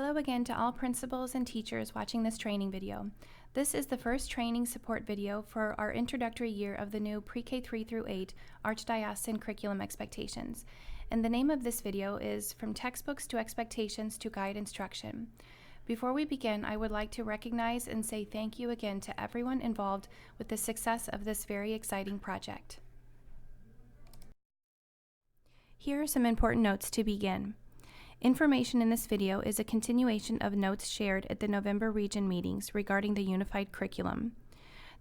Hello again to all principals and teachers watching this training video. This is the first training support video for our introductory year of the new Pre-K 3 through 8 Archdiocesan Curriculum Expectations. And the name of this video is From Textbooks to Expectations to Guide Instruction. Before we begin, I would like to recognize and say thank you again to everyone involved with the success of this very exciting project. Here are some important notes to begin. Information in this video is a continuation of notes shared at the November region meetings regarding the unified curriculum.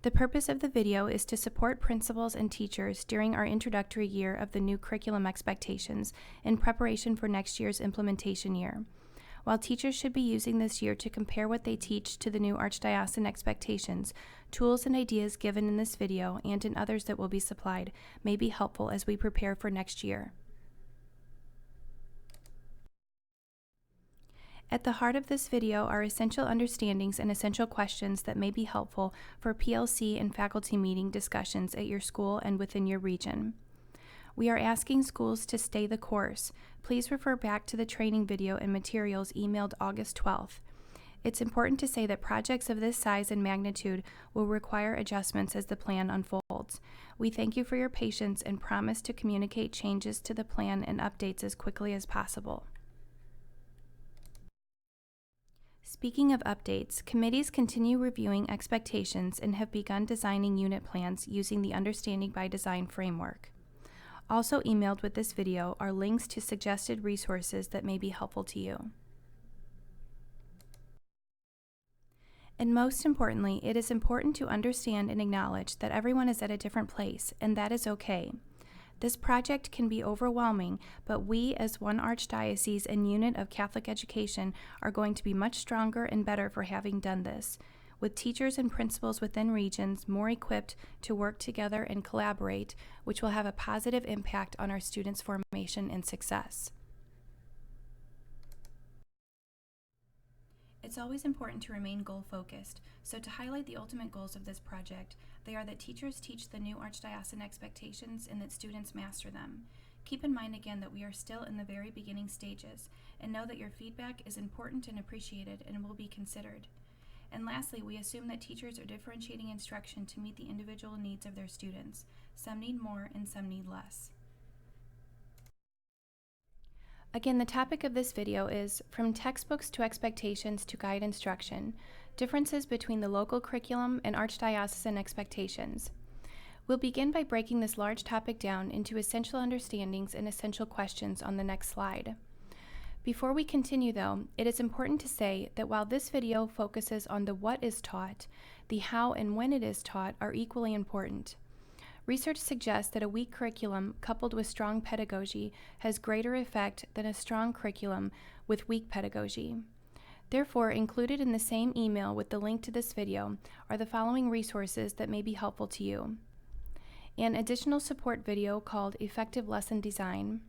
The purpose of the video is to support principals and teachers during our introductory year of the new curriculum expectations in preparation for next year's implementation year. While teachers should be using this year to compare what they teach to the new Archdiocesan expectations, tools and ideas given in this video and in others that will be supplied may be helpful as we prepare for next year. At the heart of this video are essential understandings and essential questions that may be helpful for PLC and faculty meeting discussions at your school and within your region. We are asking schools to stay the course. Please refer back to the training video and materials emailed August 12th. It's important to say that projects of this size and magnitude will require adjustments as the plan unfolds. We thank you for your patience and promise to communicate changes to the plan and updates as quickly as possible. Speaking of updates, committees continue reviewing expectations and have begun designing unit plans using the Understanding by Design framework. Also emailed with this video are links to suggested resources that may be helpful to you. And most importantly, it is important to understand and acknowledge that everyone is at a different place, and that is okay. This project can be overwhelming, but we as one archdiocese and unit of Catholic education are going to be much stronger and better for having done this, with teachers and principals within regions more equipped to work together and collaborate, which will have a positive impact on our students' formation and success. It's always important to remain goal-focused, so to highlight the ultimate goals of this project, they are that teachers teach the new Archdiocesan expectations and that students master them. Keep in mind again that we are still in the very beginning stages, and know that your feedback is important and appreciated and will be considered. And lastly, we assume that teachers are differentiating instruction to meet the individual needs of their students. Some need more and some need less. Again, the topic of this video is From Textbooks to Expectations to Guide Instruction, Differences between the Local Curriculum and Archdiocesan Expectations. We'll begin by breaking this large topic down into essential understandings and essential questions on the next slide. Before we continue though, it is important to say that while this video focuses on the what is taught, the how and when it is taught are equally important. Research suggests that a weak curriculum coupled with strong pedagogy has greater effect than a strong curriculum with weak pedagogy. Therefore, included in the same email with the link to this video are the following resources that may be helpful to you. An additional support video called Effective Lesson Design,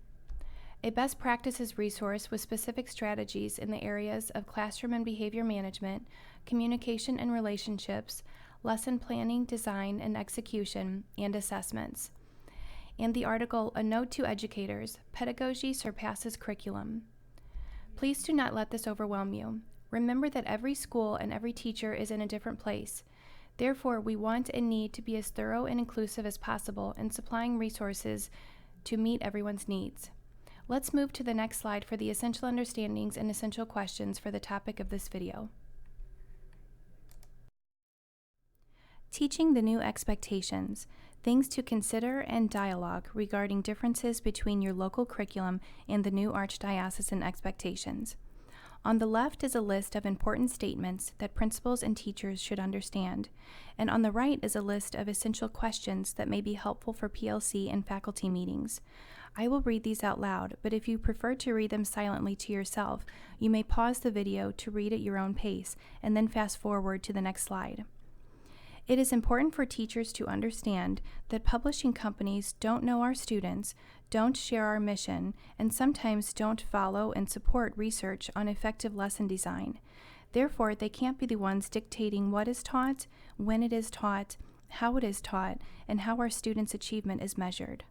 a best practices resource with specific strategies in the areas of classroom and behavior management, communication and relationships, lesson planning, design, and execution, and assessments. And the article, A Note to Educators, Pedagogy Surpasses Curriculum. Please do not let this overwhelm you. Remember that every school and every teacher is in a different place. Therefore, we want and need to be as thorough and inclusive as possible in supplying resources to meet everyone's needs. Let's move to the next slide for the essential understandings and essential questions for the topic of this video. Teaching the new expectations, things to consider and dialogue regarding differences between your local curriculum and the new Archdiocesan expectations. On the left is a list of important statements that principals and teachers should understand, and on the right is a list of essential questions that may be helpful for PLC and faculty meetings. I will read these out loud, but if you prefer to read them silently to yourself, you may pause the video to read at your own pace and then fast forward to the next slide. It is important for teachers to understand that publishing companies don't know our students, don't share our mission, and sometimes don't follow and support research on effective lesson design. Therefore, they can't be the ones dictating what is taught, when it is taught, how it is taught, and how our students' achievement is measured.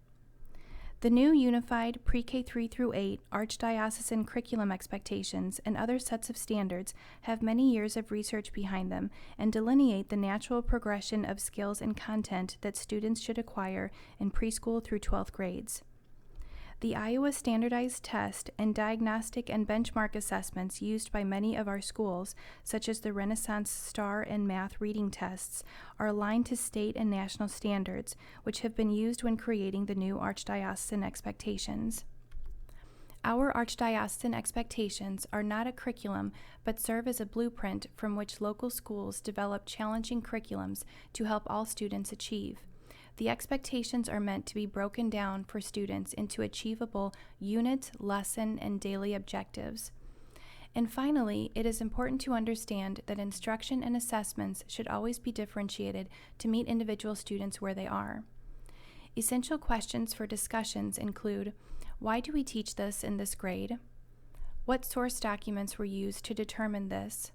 The new unified pre-K 3 through 8 Archdiocesan curriculum expectations and other sets of standards have many years of research behind them and delineate the natural progression of skills and content that students should acquire in preschool through 12th grades. The Iowa Standardized Test and diagnostic and benchmark assessments used by many of our schools, such as the Renaissance STAR and Math reading tests, are aligned to state and national standards, which have been used when creating the new Archdiocesan expectations. Our Archdiocesan expectations are not a curriculum, but serve as a blueprint from which local schools develop challenging curriculums to help all students achieve. The expectations are meant to be broken down for students into achievable unit, lesson, and daily objectives. And finally, it is important to understand that instruction and assessments should always be differentiated to meet individual students where they are. Essential questions for discussions include: why do we teach this in this grade? What source documents were used to determine this?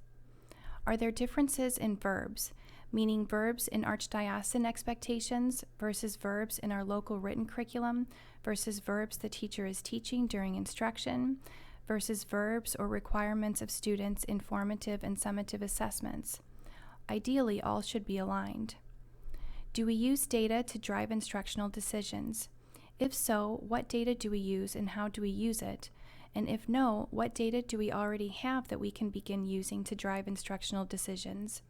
Are there differences in verbs, meaning verbs in Archdiocesan expectations versus verbs in our local written curriculum versus verbs the teacher is teaching during instruction versus verbs or requirements of students' in formative and summative assessments? Ideally, all should be aligned. Do we use data to drive instructional decisions? If so, what data do we use and how do we use it? And if no, what data do we already have that we can begin using to drive instructional decisions?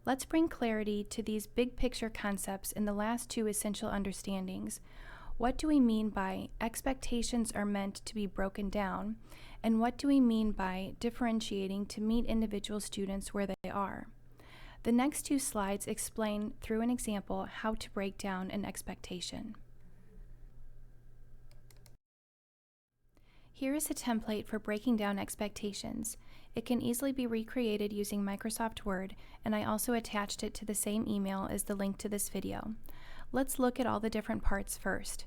Let's bring clarity to these big picture concepts in the last two essential understandings. What do we mean by expectations are meant to be broken down? And what do we mean by differentiating to meet individual students where they are? The next two slides explain through an example how to break down an expectation. Here is a template for breaking down expectations. It can easily be recreated using Microsoft Word, and I also attached it to the same email as the link to this video. Let's look at all the different parts first.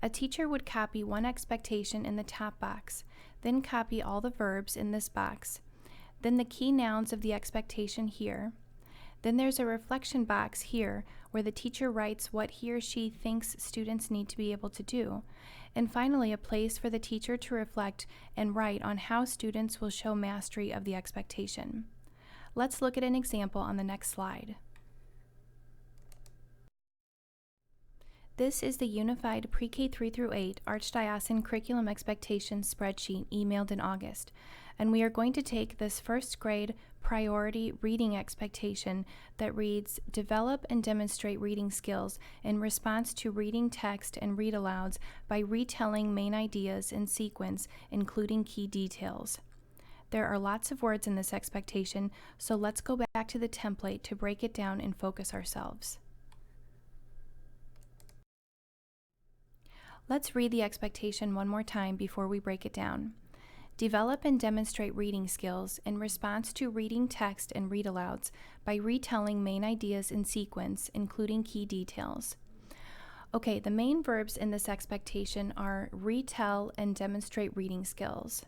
A teacher would copy one expectation in the top box, then copy all the verbs in this box, then the key nouns of the expectation here. Then there's a reflection box here where the teacher writes what he or she thinks students need to be able to do. And finally, a place for the teacher to reflect and write on how students will show mastery of the expectation. Let's look at an example on the next slide. This is the Unified Pre-K 3 through 8 Archdiocesan Curriculum Expectations spreadsheet emailed in August. And we are going to take this first grade priority reading expectation that reads, develop and demonstrate reading skills in response to reading text and read-alouds by retelling main ideas in sequence, including key details. There are lots of words in this expectation, so let's go back to the template to break it down and focus ourselves. Let's read the expectation one more time before we break it down. Develop and demonstrate reading skills in response to reading text and read-alouds by retelling main ideas in sequence, including key details. Okay, the main verbs in this expectation are retell and demonstrate reading skills.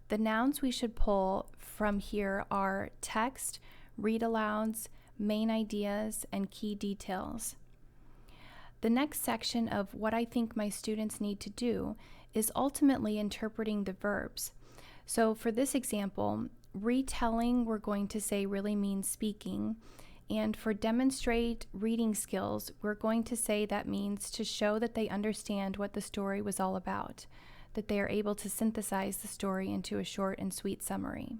The nouns we should pull from here are text, read-alouds, main ideas, and key details. The next section of what I think my students need to do is ultimately interpreting the verbs. So for this example, retelling, we're going to say really means speaking. And for demonstrate reading skills, we're going to say that means to show that they understand what the story was all about, that they are able to synthesize the story into a short and sweet summary.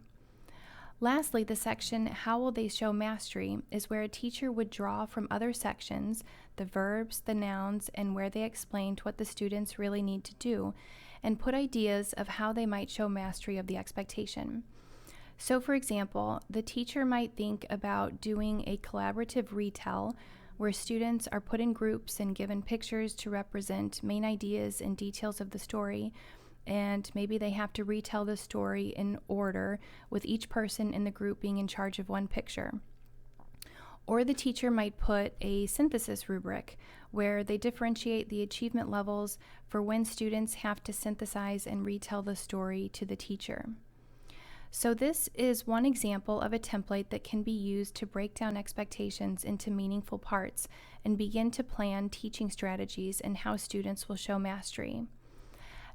Lastly, the section, how will they show mastery, is where a teacher would draw from other sections the verbs, the nouns, and where they explained what the students really need to do, and put ideas of how they might show mastery of the expectation. So for example, the teacher might think about doing a collaborative retell where students are put in groups and given pictures to represent main ideas and details of the story, and maybe they have to retell the story in order with each person in the group being in charge of one picture. Or the teacher might put a synthesis rubric where they differentiate the achievement levels for when students have to synthesize and retell the story to the teacher. So this is one example of a template that can be used to break down expectations into meaningful parts and begin to plan teaching strategies and how students will show mastery.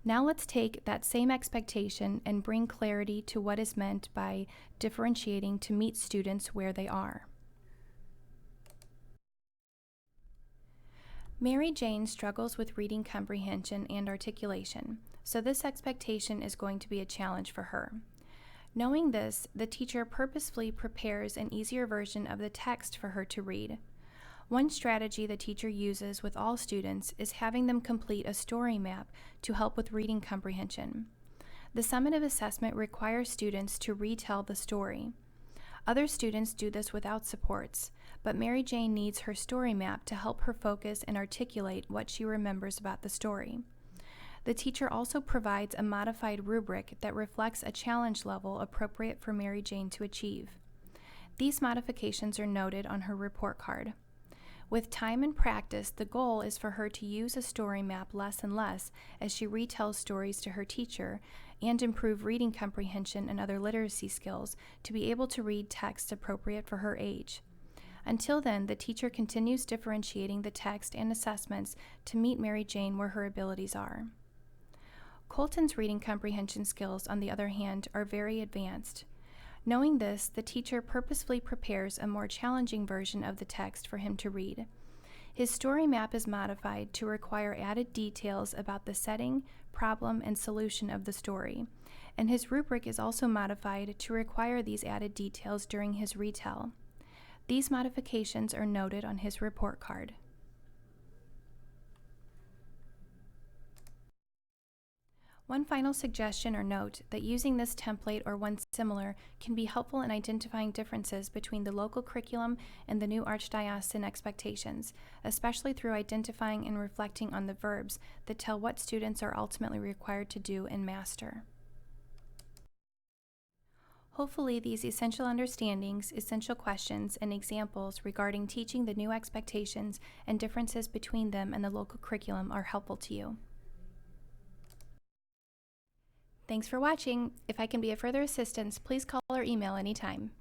Now let's take that same expectation and bring clarity to what is meant by differentiating to meet students where they are. Mary Jane struggles with reading comprehension and articulation, so this expectation is going to be a challenge for her. Knowing this, the teacher purposefully prepares an easier version of the text for her to read. One strategy the teacher uses with all students is having them complete a story map to help with reading comprehension. The summative assessment requires students to retell the story. Other students do this without supports, but Mary Jane needs her story map to help her focus and articulate what she remembers about the story. The teacher also provides a modified rubric that reflects a challenge level appropriate for Mary Jane to achieve. These modifications are noted on her report card. With time and practice, the goal is for her to use a story map less and less as she retells stories to her teacher and improve reading comprehension and other literacy skills to be able to read text appropriate for her age. Until then, the teacher continues differentiating the text and assessments to meet Mary Jane where her abilities are. Colton's reading comprehension skills, on the other hand, are very advanced. Knowing this, the teacher purposefully prepares a more challenging version of the text for him to read. His story map is modified to require added details about the setting, problem, and solution of the story, and his rubric is also modified to require these added details during his retell. These modifications are noted on his report card. One final suggestion or note that using this template or one similar can be helpful in identifying differences between the local curriculum and the new Archdiocesan expectations, especially through identifying and reflecting on the verbs that tell what students are ultimately required to do and master. Hopefully, these essential understandings, essential questions, and examples regarding teaching the new expectations and differences between them and the local curriculum are helpful to you. Thanks for watching. If I can be of further assistance, please call or email anytime.